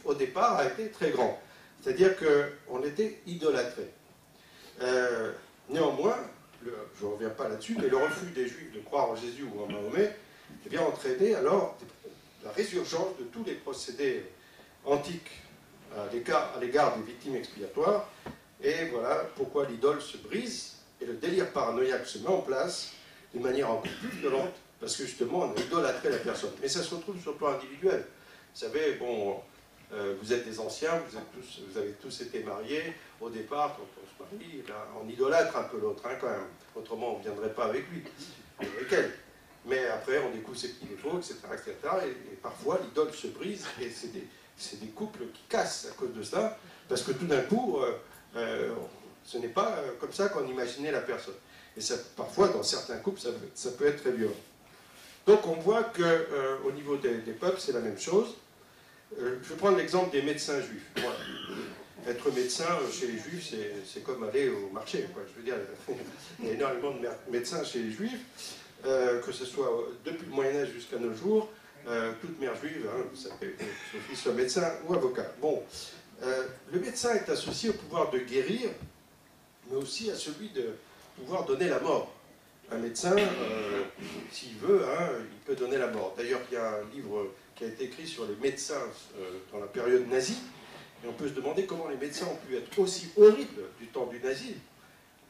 au départ, a été très grand. C'est-à-dire qu'on était idolâtrés. Néanmoins, je ne reviens pas là-dessus, mais le refus des Juifs de croire en Jésus ou en Mahomet vient entraîner alors la résurgence de tous les procédés antiques à l'égard des victimes expiatoires. Et voilà pourquoi l'idole se brise et le délire paranoïaque se met en place d'une manière encore plus violente, parce que justement on a idolâtré la personne. Mais ça se retrouve sur le plan individuel. Vous savez, bon, vous êtes des anciens, vous avez tous été mariés. Au départ, quand on se marie, là, on idolâtre un peu l'autre, hein, quand même. Autrement, on ne viendrait pas avec lui, avec elle. Mais après, on découvre ses petits défauts, etc. etc. Et parfois, l'idole se brise, et c'est des couples qui cassent à cause de ça, parce que tout d'un coup, ce n'est pas comme ça qu'on imaginait la personne. Et ça, parfois, dans certains couples, ça peut être très violent. Donc on voit qu'au niveau des peuples, c'est la même chose. Je vais prendre l'exemple des médecins juifs. Voilà. Être médecin chez les juifs, c'est comme aller au marché, quoi. Je veux dire, il y a énormément de médecins chez les juifs, que ce soit depuis le Moyen-Âge jusqu'à nos jours. Toute mère juive, hein, vous savez, que son fils soit médecin ou avocat. Bon, le médecin est associé au pouvoir de guérir, mais aussi à celui de pouvoir donner la mort. Un médecin, s'il veut, hein, il peut donner la mort. D'ailleurs, il y a un livre qui a été écrit sur les médecins dans la période nazie, et on peut se demander comment les médecins ont pu être aussi horribles du temps du nazisme.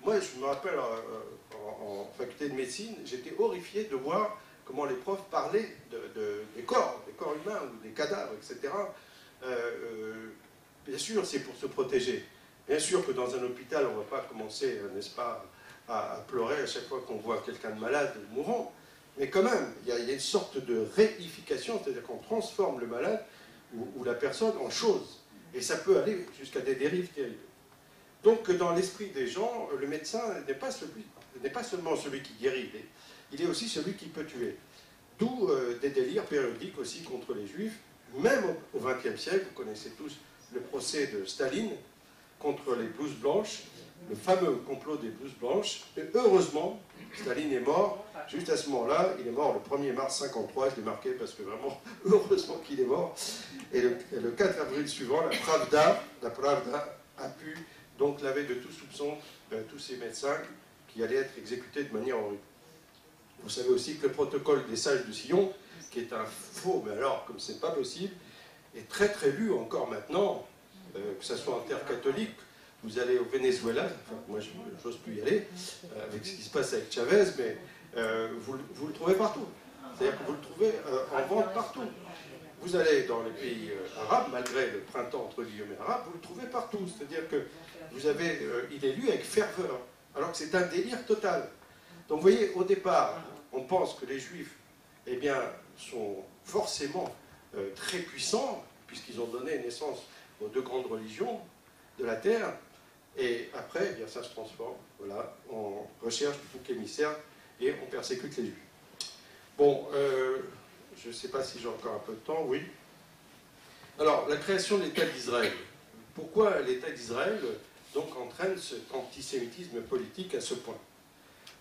Moi, je me rappelle, en faculté de médecine, j'étais horrifié de voir comment les profs parlaient des corps humains ou des cadavres, etc. Bien sûr, c'est pour se protéger. Bien sûr que dans un hôpital, on ne va pas commencer, n'est-ce pas, à pleurer à chaque fois qu'on voit quelqu'un de malade ou mourant. Mais quand même, il y a une sorte de réification, c'est-à-dire qu'on transforme le malade ou la personne en chose. Et ça peut aller jusqu'à des dérives terribles. Donc, dans l'esprit des gens, le médecin n'est pas seulement celui qui guérit, il est aussi celui qui peut tuer. D'où des délires périodiques aussi contre les Juifs, même au XXe siècle. Vous connaissez tous le procès de Staline contre les blouses blanches. le fameux complot des blouses blanches. Et heureusement, Staline est mort juste à ce moment-là. Il est mort le 1er mars 1953, je l'ai marqué parce que vraiment, heureusement qu'il est mort. Et le 4 avril suivant, la Pravda a pu donc laver de tout soupçon tous ces médecins qui allaient être exécutés de manière horrible. Vous savez aussi que le protocole des sages de Sion, qui est un faux, mais alors, comme c'est pas possible, est très très lu encore maintenant, que ce soit en terre catholique. Vous allez au Venezuela, enfin, moi je n'ose plus y aller, avec ce qui se passe avec Chavez, mais vous le trouvez partout. C'est-à-dire que vous le trouvez en vente partout. Vous allez dans les pays arabes, malgré le printemps entre guillemets arabe, vous le trouvez partout. C'est-à-dire que vous avez, il est lu avec ferveur, alors que c'est un délire total. Donc vous voyez, au départ, on pense que les Juifs, eh bien, sont forcément très puissants, puisqu'ils ont donné naissance aux deux grandes religions de la terre, et après, eh bien, ça se transforme, voilà, on recherche du bouc émissaire et on persécute les Juifs. Bon, je ne sais pas si j'ai encore un peu de temps, oui. Alors, la création de l'État d'Israël. Pourquoi l'État d'Israël donc entraîne cet antisémitisme politique à ce point?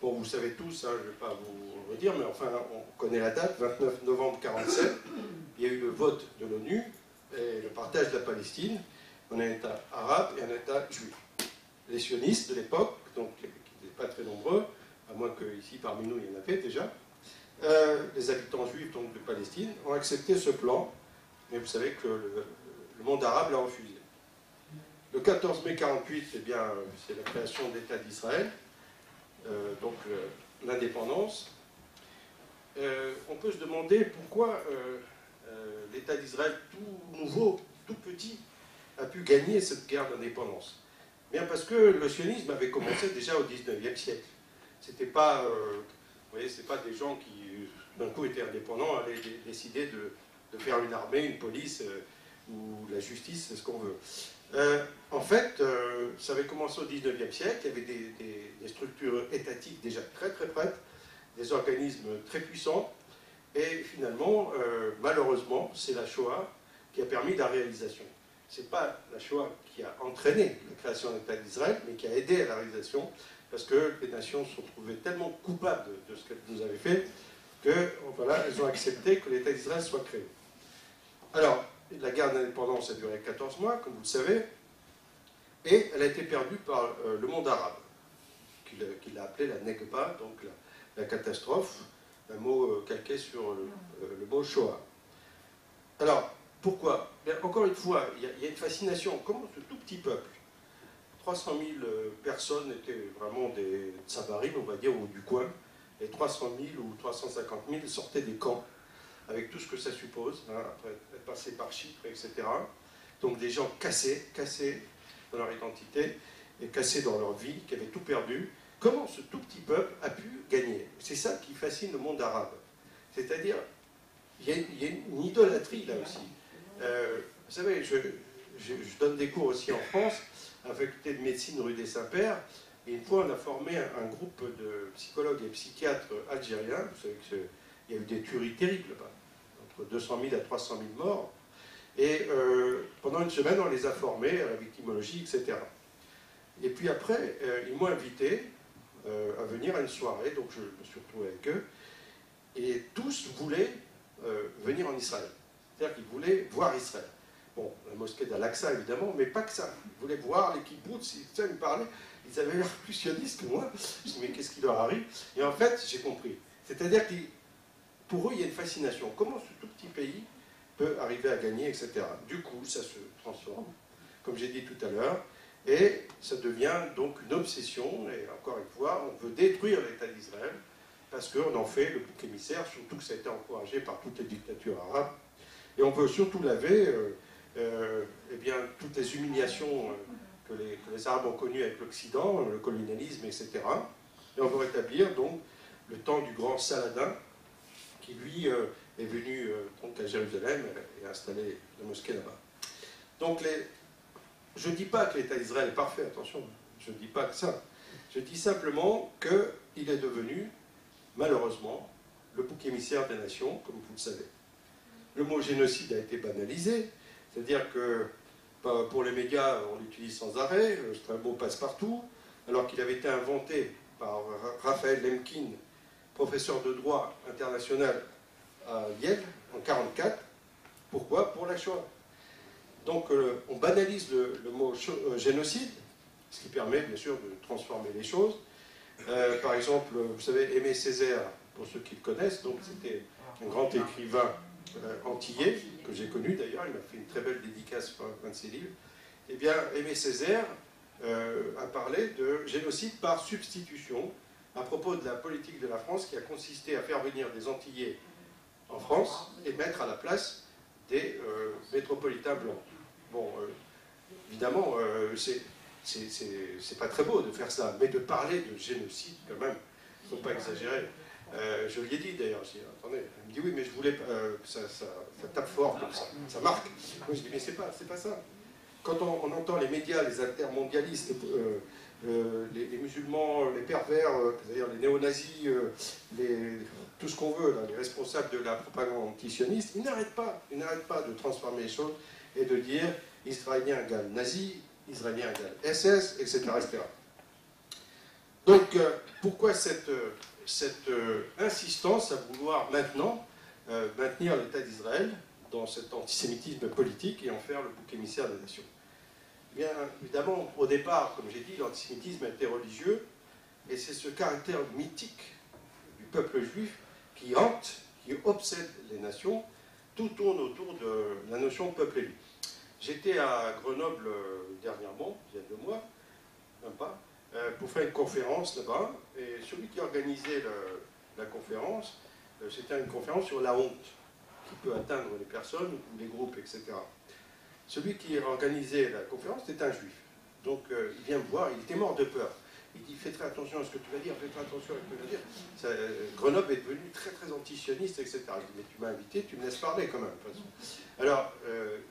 Bon, vous savez tous, hein, je ne vais pas vous le redire, mais enfin, on connaît la date, 29 novembre 1947, il y a eu le vote de l'ONU et le partage de la Palestine en un État arabe et un État juif. Les sionistes de l'époque, donc qui n'étaient pas très nombreux, à moins qu'ici parmi nous il y en avait déjà, les habitants juifs donc, de Palestine ont accepté ce plan, mais vous savez que le monde arabe l'a refusé. Le 14 mai 1948, eh bien, c'est la création de l'État d'Israël, donc l'indépendance. On peut se demander pourquoi l'État d'Israël, tout nouveau, tout petit, a pu gagner cette guerre d'indépendance. Bien parce que le sionisme avait commencé déjà au 19e siècle. C'était pas, vous voyez, c'est pas des gens qui d'un coup étaient indépendants, allaient décider de faire une armée, une police ou la justice, c'est ce qu'on veut. En fait, ça avait commencé au 19e siècle, il y avait des structures étatiques déjà très très prêtes, des organismes très puissants, et finalement, malheureusement, c'est la Shoah qui a permis la réalisation. Ce n'est pas la Shoah qui a entraîné la création de l'État d'Israël, mais qui a aidé à la réalisation, parce que les nations se sont trouvées tellement coupables de ce qu'elles nous avaient fait, que voilà, elles ont accepté que l'État d'Israël soit créé. Alors, la guerre d'indépendance a duré 14 mois, comme vous le savez, et elle a été perdue par le monde arabe, qui l'a appelé la Nekba, donc la catastrophe, un mot calqué sur le mot Shoah. Alors, pourquoi? Bien, encore une fois, il y a une fascination. Comment ce tout petit peuple, 300 000 personnes étaient vraiment des Tsabarim, on va dire, ou du coin, et 300 000 ou 350 000 sortaient des camps, avec tout ce que ça suppose, hein, après être passé par Chypre, etc. Donc des gens cassés dans leur identité, et cassés dans leur vie, qui avaient tout perdu. Comment ce tout petit peuple a pu gagner? C'est ça qui fascine le monde arabe. C'est-à-dire, il y a une idolâtrie là aussi. Vous savez, je donne des cours aussi en France, à la faculté de médecine rue des Saints-Pères, et une fois on a formé un groupe de psychologues et psychiatres algériens. Vous savez qu'il y a eu des tueries terribles là-bas, entre 200 000 à 300 000 morts, et pendant une semaine on les a formés à la victimologie, etc. Et puis après, ils m'ont invité à venir à une soirée, donc je me suis retrouvé avec eux, et tous voulaient venir en Israël. C'est-à-dire qu'ils voulaient voir Israël. Bon, la mosquée d'Al-Aqsa évidemment, mais pas que ça. Ils voulaient voir les kibboutz, ils me parlaient, ils avaient l'air plus sionistes que moi. Je me dis, mais qu'est-ce qui leur arrive? Et en fait, j'ai compris. C'est-à-dire que pour eux, il y a une fascination. Comment ce tout petit pays peut arriver à gagner, etc. Du coup, ça se transforme, comme j'ai dit tout à l'heure, et ça devient donc une obsession, et encore une fois, on veut détruire l'État d'Israël, parce qu'on en fait le bouc émissaire, surtout que ça a été encouragé par toutes les dictatures arabes. Et on veut surtout laver eh bien, toutes les humiliations que les Arabes ont connues avec l'Occident, le colonialisme, etc. Et on veut rétablir donc le temps du grand Saladin, qui lui est venu donc à Jérusalem et a installé la mosquée là-bas. Donc je ne dis pas que l'État d'Israël est parfait, attention, je ne dis pas que ça. Je dis simplement qu'il est devenu, malheureusement, le bouc émissaire des nations, comme vous le savez. Le mot génocide a été banalisé, c'est-à-dire que pour les médias, on l'utilise sans arrêt, c'est un mot passe-partout. alors qu'il avait été inventé par Raphaël Lemkin, professeur de droit international à Yale en 1944. Pourquoi? Pour la Shoah. Donc on banalise le mot génocide, ce qui permet bien sûr de transformer les choses. Par exemple, vous savez, Aimé Césaire, pour ceux qui le connaissent, donc c'était un grand écrivain antillais, que j'ai connu d'ailleurs, il m'a fait une très belle dédicace sur un de ses livres. Eh bien, Aimé Césaire a parlé de génocide par substitution à propos de la politique de la France qui a consisté à faire venir des Antillais en France et mettre à la place des métropolitains blancs. Bon, évidemment, c'est pas très beau de faire ça, mais de parler de génocide quand même, il ne faut pas exagérer. Je lui ai dit d'ailleurs, je dis, attendez, elle me dit oui, mais je voulais ça tape fort comme ça marque. Moi je dis, mais c'est pas ça. Quand on entend les médias, les altermondialistes, les musulmans, les pervers, c'est-à-dire les néo-nazis, tout ce qu'on veut, là, les responsables de la propagande antisioniste, ils n'arrêtent pas de transformer les choses et de dire Israélien égale nazi, Israélien égale SS, etc. etc. Donc, pourquoi cette insistance à vouloir maintenant maintenir l'État d'Israël dans cet antisémitisme politique et en faire le bouc émissaire des nations? Bien évidemment, au départ, comme j'ai dit, l'antisémitisme était religieux, et c'est ce caractère mythique du peuple juif qui hante, qui obsède les nations. Tout tourne autour de la notion de peuple élu. J'étais à Grenoble dernièrement, il y a 2 mois, même pas, pour faire une conférence là-bas, et celui qui organisait la conférence, c'était une conférence sur la honte qui peut atteindre les personnes ou les groupes, etc. Celui qui organisait la conférence était un juif. Donc il vient me voir, il était mort de peur. Il dit, fais très attention à ce que tu vas dire, fais très attention à ce que tu vas dire. Grenoble est devenu très très antisioniste, etc. Je dis, mais tu m'as invité, tu me laisses parler quand même. De toute façon. Alors,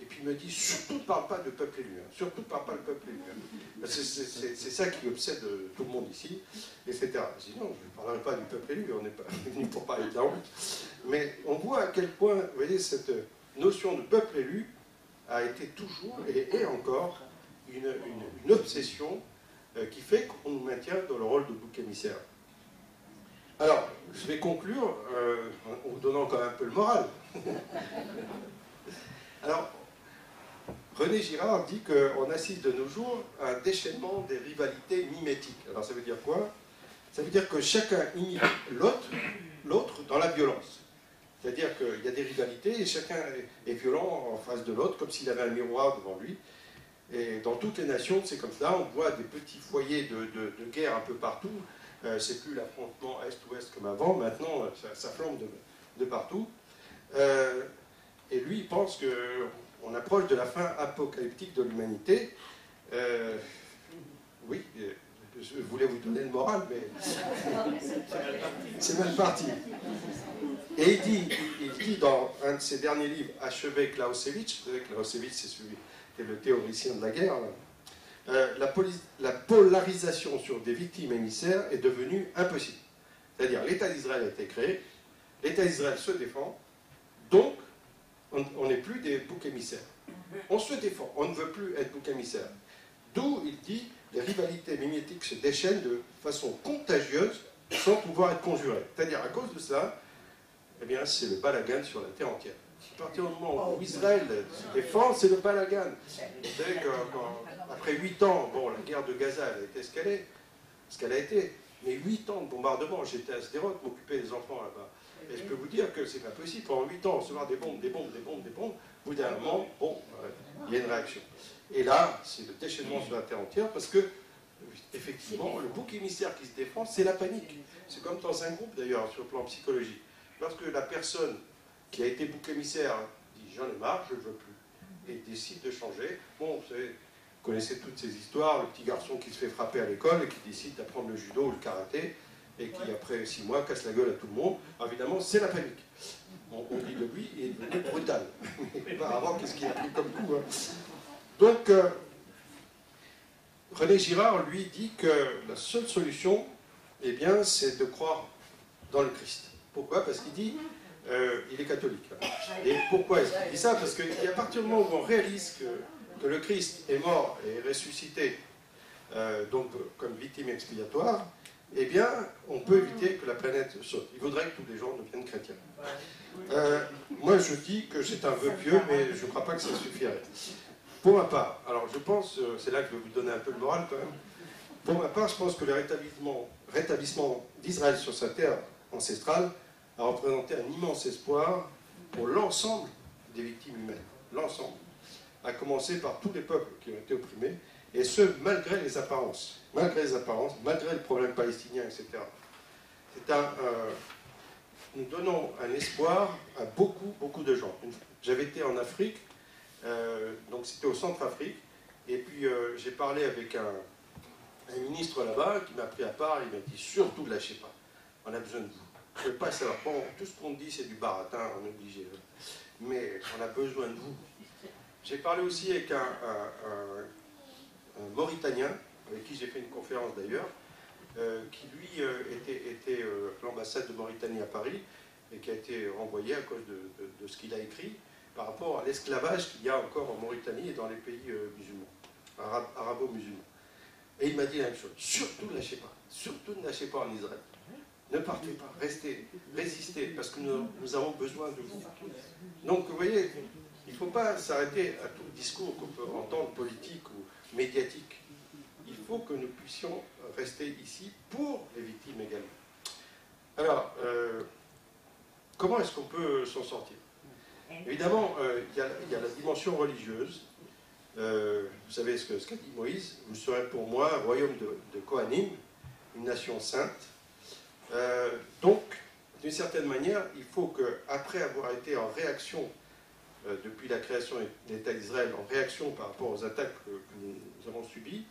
et puis il me dit, surtout ne parle pas de peuple élu, hein. Surtout ne parle pas de peuple élu. Hein. C'est ça qui obsède tout le monde ici, etc. Je dis, non, je ne parlerai pas du peuple élu, on n'est pas venu pour parler de la honte. Mais on voit à quel point, vous voyez, cette notion de peuple élu a été toujours et est encore une obsession qui fait qu'on nous maintient dans le rôle de bouc émissaire. Alors, je vais conclure en vous donnant quand même un peu le moral. Alors, René Girard dit qu'on assiste de nos jours à un déchaînement des rivalités mimétiques. Alors ça veut dire quoi? Ça veut dire que chacun imite l'autre dans la violence. C'est-à-dire qu'il y a des rivalités et chacun est violent en face de l'autre, comme s'il avait un miroir devant lui. Et dans toutes les nations, c'est comme ça, on voit des petits foyers de guerre un peu partout. C'est plus l'affrontement Est-Ouest comme avant, maintenant ça flambe de partout. Et lui, il pense qu'on approche de la fin apocalyptique de l'humanité. Oui, je voulais vous donner le moral, mais c'est mal parti. Et il dit dans un de ses derniers livres, achevé Clausewitz, vous savez que Clausewitz c'est celui qui est le théoricien de la guerre, la polarisation sur des victimes émissaires est devenue impossible. C'est-à-dire l'État d'Israël a été créé, l'État d'Israël se défend, donc on n'est plus des boucs émissaires. On se défend, on ne veut plus être bouc émissaire. D'où, il dit, les rivalités mimétiques se déchaînent de façon contagieuse sans pouvoir être conjurées. C'est-à-dire, à cause de ça, eh bien, c'est le balagan sur la terre entière. À partir du moment où Israël se défend, c'est le balagan. Vous savez qu'après 8 ans, bon, la guerre de Gaza, elle a été ce qu'elle a été, mais 8 ans de bombardement, j'étais à Sderot, m'occuper des enfants là-bas. Et je peux vous dire que c'est pas possible, pendant 8 ans, recevoir des bombes, au bout d'un moment, bon, il y a une réaction. Et là, c'est le déchaînement sur la terre entière, parce que, effectivement, le bouc émissaire qui se défend, c'est la panique. C'est comme dans un groupe, d'ailleurs, sur le plan psychologique. Lorsque la personne qui a été bouc émissaire dit « j'en ai marre, je ne veux plus », et décide de changer, bon, vous savez, vous connaissez toutes ces histoires, le petit garçon qui se fait frapper à l'école et qui décide d'apprendre le judo ou le karaté, et qui, après 6 mois, casse la gueule à tout le monde, alors, évidemment, c'est la panique. On dit de lui, il est devenu brutal. Apparemment, qu'est-ce qu'il a pris comme coup, hein. Donc, René Girard, lui, dit que la seule solution, eh bien, c'est de croire dans le Christ. Pourquoi? Parce qu'il dit, il est catholique. Et pourquoi est-ce qu'il dit ça? Parce qu'à partir du moment où on réalise que le Christ est mort et ressuscité, donc comme victime régime expiatoire, eh bien, on peut éviter que la planète saute. Il faudrait que tous les gens deviennent chrétiens. Moi, je dis que c'est un vœu pieux, mais je ne crois pas que ça suffirait. Pour ma part, alors je pense, c'est là que je vais vous donner un peu le moral quand même, pour ma part, je pense que le rétablissement d'Israël sur sa terre ancestrale a représenté un immense espoir pour l'ensemble des victimes humaines. L'ensemble. À commencer par tous les peuples qui ont été opprimés, et ce, malgré les apparences. Malgré les apparences, malgré le problème palestinien, etc. Nous donnons un espoir à beaucoup, beaucoup de gens. J'avais été en Afrique, donc c'était au Centrafrique, et puis j'ai parlé avec un ministre là-bas qui m'a pris à part, il m'a dit surtout ne lâchez pas, on a besoin de vous. Je ne peux pas savoir, bon, tout ce qu'on dit c'est du baratin, on est obligé, mais on a besoin de vous. J'ai parlé aussi avec un Mauritanien, avec qui j'ai fait une conférence d'ailleurs, qui lui était l'ambassade de Mauritanie à Paris, et qui a été renvoyé à cause de ce qu'il a écrit par rapport à l'esclavage qu'il y a encore en Mauritanie et dans les pays musulmans, arabo-musulmans. Et il m'a dit la même chose, surtout ne lâchez pas, surtout ne lâchez pas en Israël. Ne partez pas, restez, résistez, parce que nous avons besoin de vous. Donc vous voyez, il ne faut pas s'arrêter à tout discours qu'on peut entendre politique ou médiatique. Il faut que nous puissions rester ici pour les victimes également. Alors, comment est-ce qu'on peut s'en sortir? Évidemment, il y a la dimension religieuse. Vous savez ce qu'a dit Moïse, vous serez pour moi un royaume de Kohanim, une nation sainte. Donc, d'une certaine manière, il faut qu'après avoir été en réaction, depuis la création de l'État d'Israël, en réaction par rapport aux attaques que nous avons subies,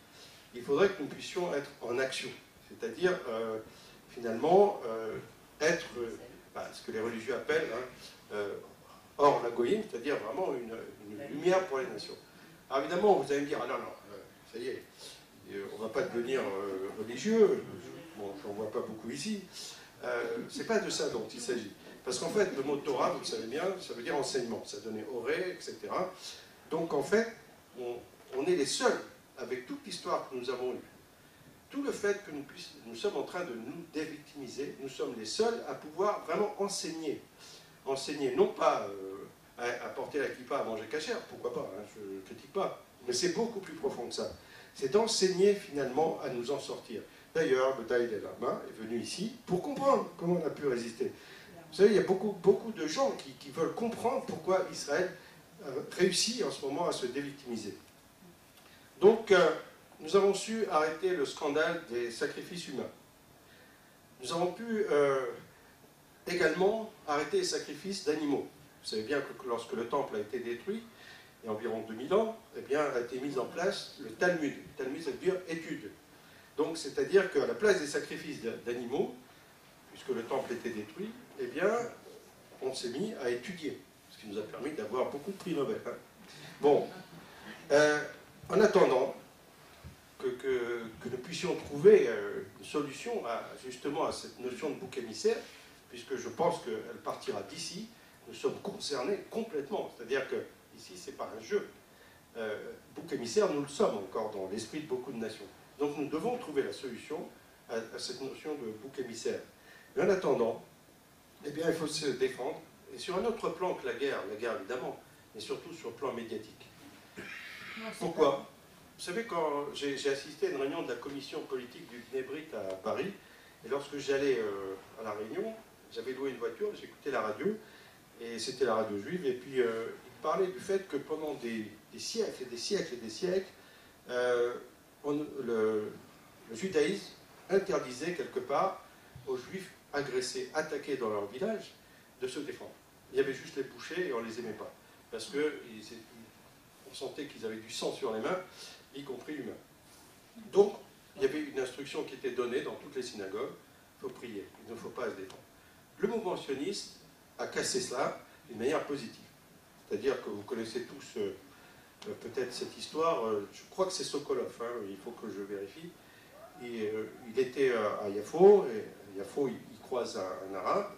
il faudrait que nous puissions être en action. C'est-à-dire, finalement, être ce que les religieux appellent hors la goïm, c'est-à-dire vraiment une lumière pour les nations. Alors évidemment, vous allez me dire, ah non, ça y est, on ne va pas devenir religieux, bon, j'en vois pas beaucoup ici. C'est pas de ça dont il s'agit. Parce qu'en fait, le mot Torah, vous le savez bien, ça veut dire enseignement, ça donnait oré, etc. Donc en fait, on est les seuls, avec toute l'histoire que nous avons eue, tout le fait que nous sommes en train de nous dévictimiser, nous sommes les seuls à pouvoir vraiment enseigner. Enseigner, non pas à porter la kippa, à manger cachère, pourquoi pas, hein, je ne critique pas, mais c'est beaucoup plus profond que ça. C'est d'enseigner finalement à nous en sortir. D'ailleurs, le Dalai Lama est venu ici pour comprendre comment on a pu résister. Vous savez, il y a beaucoup de gens qui veulent comprendre pourquoi Israël réussit en ce moment à se dévictimiser. Donc, nous avons su arrêter le scandale des sacrifices humains. Nous avons pu également arrêter les sacrifices d'animaux. Vous savez bien que lorsque le temple a été détruit, il y a environ 2000 ans, eh bien, a été mis en place le Talmud. Le Talmud, ça veut dire étude. Donc, c'est-à-dire qu'à la place des sacrifices d'animaux, puisque le temple était détruit, eh bien, on s'est mis à étudier, ce qui nous a permis d'avoir beaucoup de prix Nobel. Hein. Bon, en attendant que nous puissions trouver une solution justement à cette notion de bouc émissaire, puisque je pense qu'elle partira d'ici, nous sommes concernés complètement. C'est-à-dire que ici, ce n'est pas un jeu. Bouc émissaire, nous le sommes encore dans l'esprit de beaucoup de nations. Donc nous devons trouver la solution à cette notion de bouc émissaire. Mais en attendant, eh bien, il faut se défendre, et sur un autre plan que la guerre évidemment, mais surtout sur le plan médiatique. Pourquoi? Vous savez, quand j'ai assisté à une réunion de la commission politique du Bnei à Paris, et lorsque j'allais à la réunion, j'avais loué une voiture, j'écoutais la radio, et c'était la radio juive, et puis il parlait du fait que pendant des siècles et des siècles et des siècles, le judaïsme interdisait quelque part aux juifs agressés, attaqués dans leur village, de se défendre. Il y avait juste les bouchers et on ne les aimait pas, parce qu'on sentait qu'ils avaient du sang sur les mains, y compris humain. Donc, il y avait une instruction qui était donnée dans toutes les synagogues, il faut prier, il ne faut pas se défendre. Le mouvement sioniste a cassé cela d'une manière positive. C'est-à-dire que vous connaissez tous peut-être cette histoire, je crois que c'est Sokolov, hein, il faut que je vérifie. Il était à Yafo, et Yafo, il croise un arabe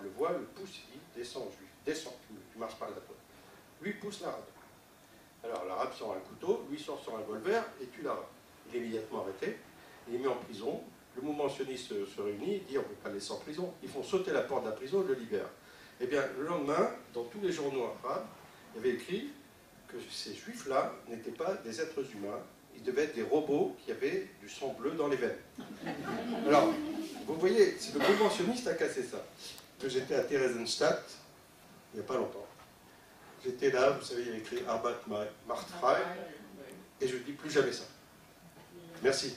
le voit, le pousse, il dit « Descends, juif, descends, tu ne marches pas là, toi. » Lui pousse l'arabe. Alors l'arabe sort un couteau, lui sort son revolver et tue l'arabe. Il est immédiatement arrêté. il est mis en prison. Le mouvement sioniste se réunit, il dit on ne peut pas le laisser en prison. Ils font sauter la porte de la prison et le libèrent. Eh bien, le lendemain, dans tous les journaux arabes, il y avait écrit que ces juifs-là n'étaient pas des êtres humains, ils devaient être des robots qui avaient du sang bleu dans les veines. Alors, vous voyez, c'est le mouvement sioniste qui a cassé ça. J'étais à Theresienstadt, il n'y a pas longtemps. J'étais là, vous savez, il y a écrit Arbeit macht frei, et je ne dis plus jamais ça. Merci.